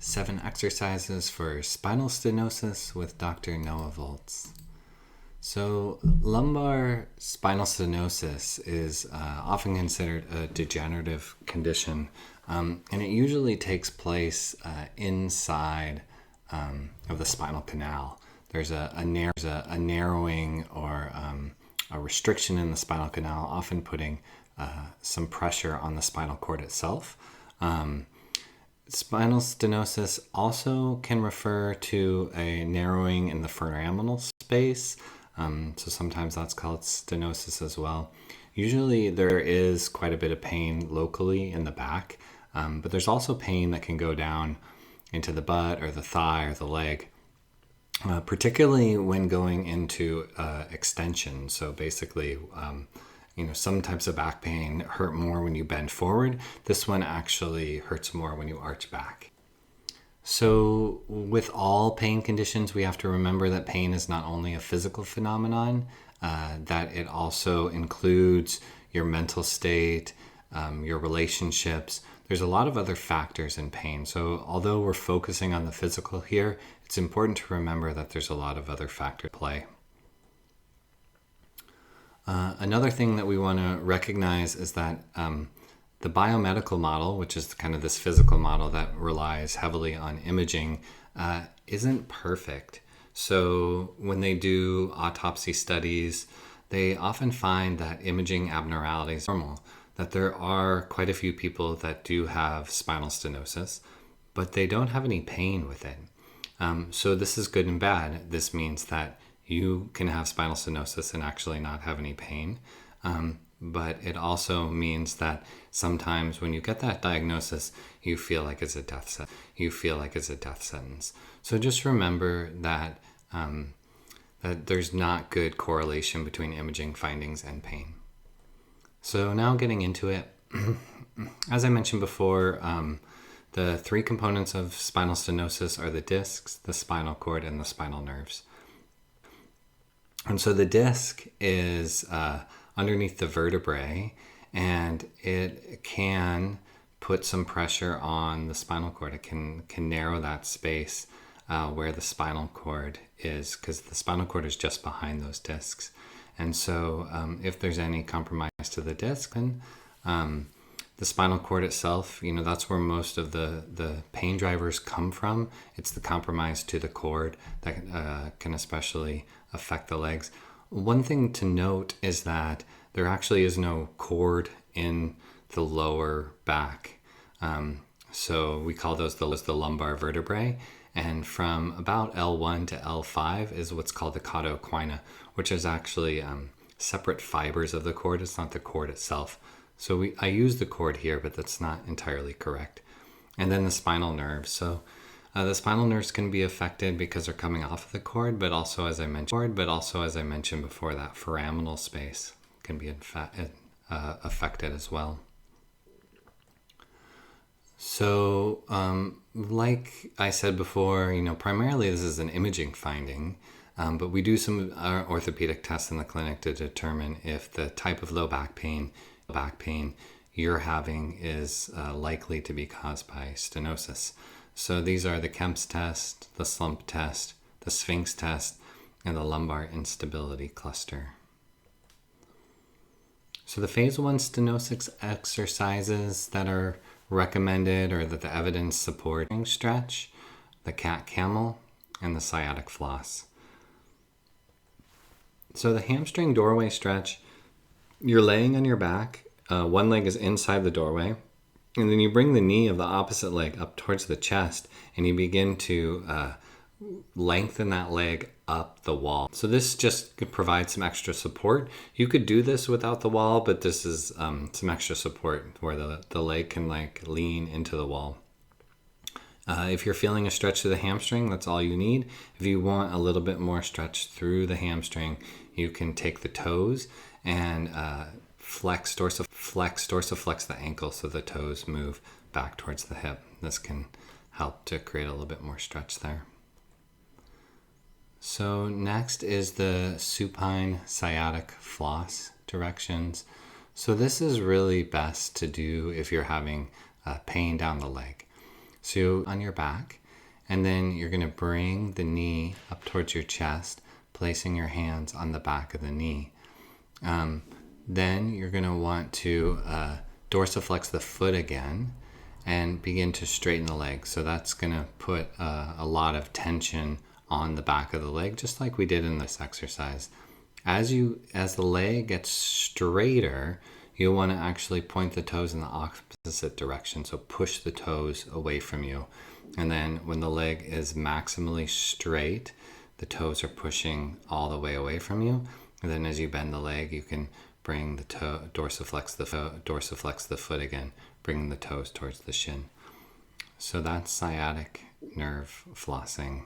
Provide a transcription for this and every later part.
7 exercises for spinal stenosis with Dr. Noah Volz. So, lumbar spinal stenosis is often considered a degenerative condition, and it usually takes place inside of the spinal canal. There's a narrowing or a restriction in the spinal canal, often putting some pressure on the spinal cord itself. Spinal stenosis also can refer to a narrowing in the foraminal space. So sometimes that's called stenosis as well. Usually there is quite a bit of pain locally in the back, but there's also pain that can go down into the butt or the thigh or the leg, particularly when going into extension. So basically, some types of back pain hurt more when you bend forward. This one actually hurts more when you arch back. So with all pain conditions, we have to remember that pain is not only a physical phenomenon, that it also includes your mental state, your relationships. There's a lot of other factors in pain. So although we're focusing on the physical here, it's important to remember that there's a lot of other factors at play. Another thing that we want to recognize is that the biomedical model, which is kind of this physical model that relies heavily on imaging, isn't perfect. So when they do autopsy studies, they often find that imaging abnormalities are normal, that there are quite a few people that do have spinal stenosis, but they don't have any pain with it. So this is good and bad. This means that you can have spinal stenosis and actually not have any pain. But it also means that sometimes when you get that diagnosis, you feel like it's a death sentence. So just remember that that there's not good correlation between imaging findings and pain. So now getting into it, as I mentioned before, the 3 components of spinal stenosis are the discs, the spinal cord, and the spinal nerves. And so the disc is underneath the vertebrae, and it can put some pressure on the spinal cord. It can narrow that space where the spinal cord is, because the spinal cord is just behind those discs. And so if there's any compromise to the disc, then the spinal cord itself, that's where most of the pain drivers come from. It's the compromise to the cord that can especially affect the legs. One thing to note is that there actually is no cord in the lower back. So we call those the lumbar vertebrae. And from about L1 to L5 is what's called the cauda equina, which is actually separate fibers of the cord. It's not the cord itself. So I use the cord here, but that's not entirely correct. And then the spinal nerves. So the spinal nerves can be affected because they're coming off of the cord, but also, as I mentioned before, that foraminal space can be affected as well. So, like I said before, primarily this is an imaging finding, but we do some orthopedic tests in the clinic to determine if the type of low back pain you're having is likely to be caused by stenosis. So these are the Kemp's test, the slump test, the Sphinx test, and the lumbar instability cluster. So the phase 1 stenosis exercises that are recommended or that the evidence supporting stretch, the Camel, and the Sciatic Floss. So the hamstring doorway stretch, you're laying on your back, one leg is inside the doorway, and then you bring the knee of the opposite leg up towards the chest, and you begin to lengthen that leg up the wall. So this just could provide some extra support. You could do this without the wall, but this is some extra support where the leg can lean into the wall. If you're feeling a stretch to the hamstring, that's all you need. If you want a little bit more stretch through the hamstring, you can take the toes and dorsiflex the ankle so the toes move back towards the hip. This can help to create a little bit more stretch there. So next is the supine sciatic floss directions. So this is really best to do if you're having pain down the leg. So on your back, and then you're going to bring the knee up towards your chest, placing your hands on the back of the knee. Then you're going to want to dorsiflex the foot again and begin to straighten the leg. So that's going to put a lot of tension on the back of the leg, just like we did in this exercise. As the leg gets straighter, you'll want to actually point the toes in the opposite direction. So push the toes away from you. And then when the leg is maximally straight, the toes are pushing all the way away from you. And then as you bend the leg, you can bring the dorsiflex the foot again, bringing the toes towards the shin. So that's sciatic nerve flossing.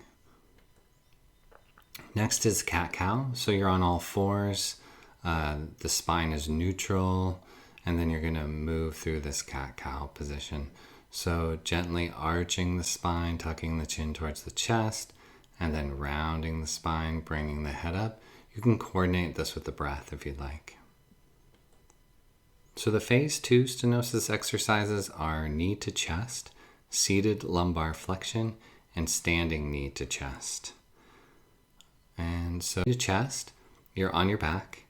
Next is cat-cow. So you're on all fours. The spine is neutral, and then you're going to move through this cat-cow position. So gently arching the spine, tucking the chin towards the chest, and then rounding the spine, bringing the head up. You can coordinate this with the breath if you'd like. So the phase 2 stenosis exercises are knee to chest, seated lumbar flexion, and standing knee to chest. And so to chest, you're on your back.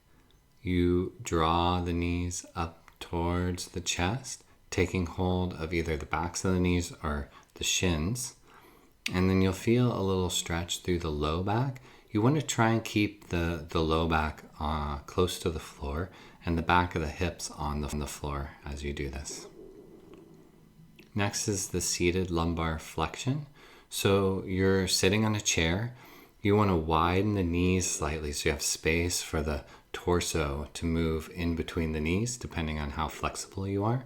You draw the knees up towards the chest, taking hold of either the backs of the knees or the shins. And then you'll feel a little stretch through the low back. You want to try and keep the low back close to the floor and the back of the hips on the floor as you do this. Next is the seated lumbar flexion. So you're sitting on a chair. You want to widen the knees slightly so you have space for the torso to move in between the knees, depending on how flexible you are.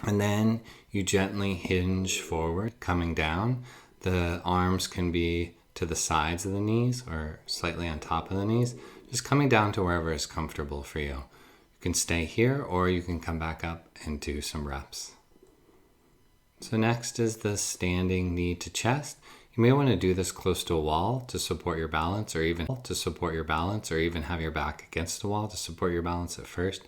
And then you gently hinge forward, coming down. The arms can be to the sides of the knees or slightly on top of the knees, just coming down to wherever is comfortable for you. You can stay here or you can come back up and do some reps. So next is the standing knee to chest. You may want to do this close to a wall to support your balance, or even have your back against a wall to support your balance at first.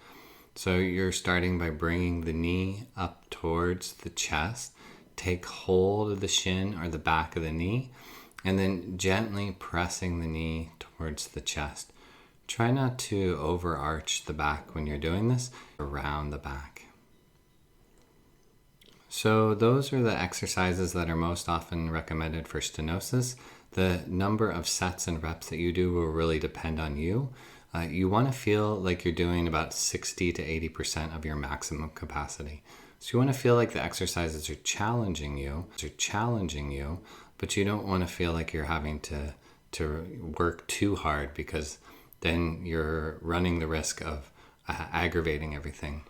So you're starting by bringing the knee up towards the chest. Take hold of the shin or the back of the knee, and then gently pressing the knee towards the chest. Try not to overarch the back when you're doing this, around the back. So those are the exercises that are most often recommended for stenosis. The number of sets and reps that you do will really depend on you. You want to feel like you're doing about 60 to 80% of your maximum capacity. So you want to feel like the exercises are challenging you, but you don't want to feel like you're having to work too hard, because then you're running the risk of aggravating everything.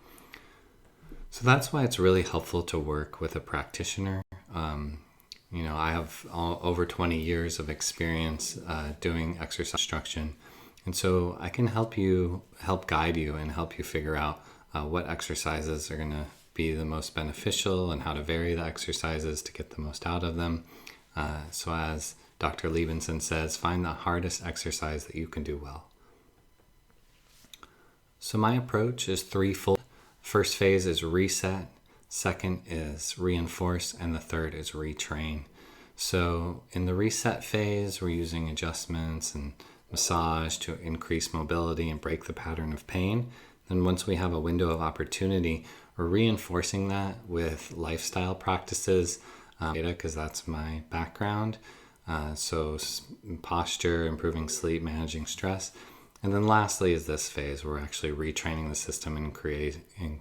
So that's why it's really helpful to work with a practitioner. I have over 20 years of experience doing exercise instruction. And so I can help guide you and help you figure out what exercises are going to be the most beneficial and how to vary the exercises to get the most out of them. So as Dr. Liebenson says, find the hardest exercise that you can do well. So my approach is threefold. First phase is reset, second is reinforce, and the third is retrain. So in the reset phase, we're using adjustments and massage to increase mobility and break the pattern of pain. Then once we have a window of opportunity, we're reinforcing that with lifestyle practices, because that's my background. So posture, improving sleep, managing stress. And then lastly is this phase where we're actually retraining the system and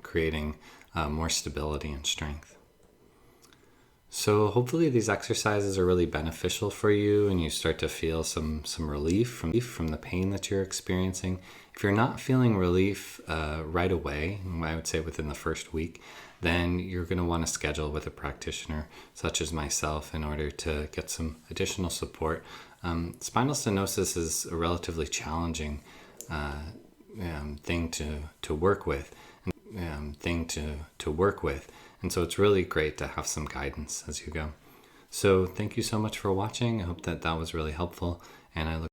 creating more stability and strength. So hopefully these exercises are really beneficial for you and you start to feel some relief from the pain that you're experiencing. If you're not feeling relief right away, I would say within the first week, then you're going to want to schedule with a practitioner such as myself in order to get some additional support. Spinal stenosis is a relatively challenging thing to work with, and so it's really great to have some guidance as you go. So thank you so much for watching. I hope that was really helpful, and I look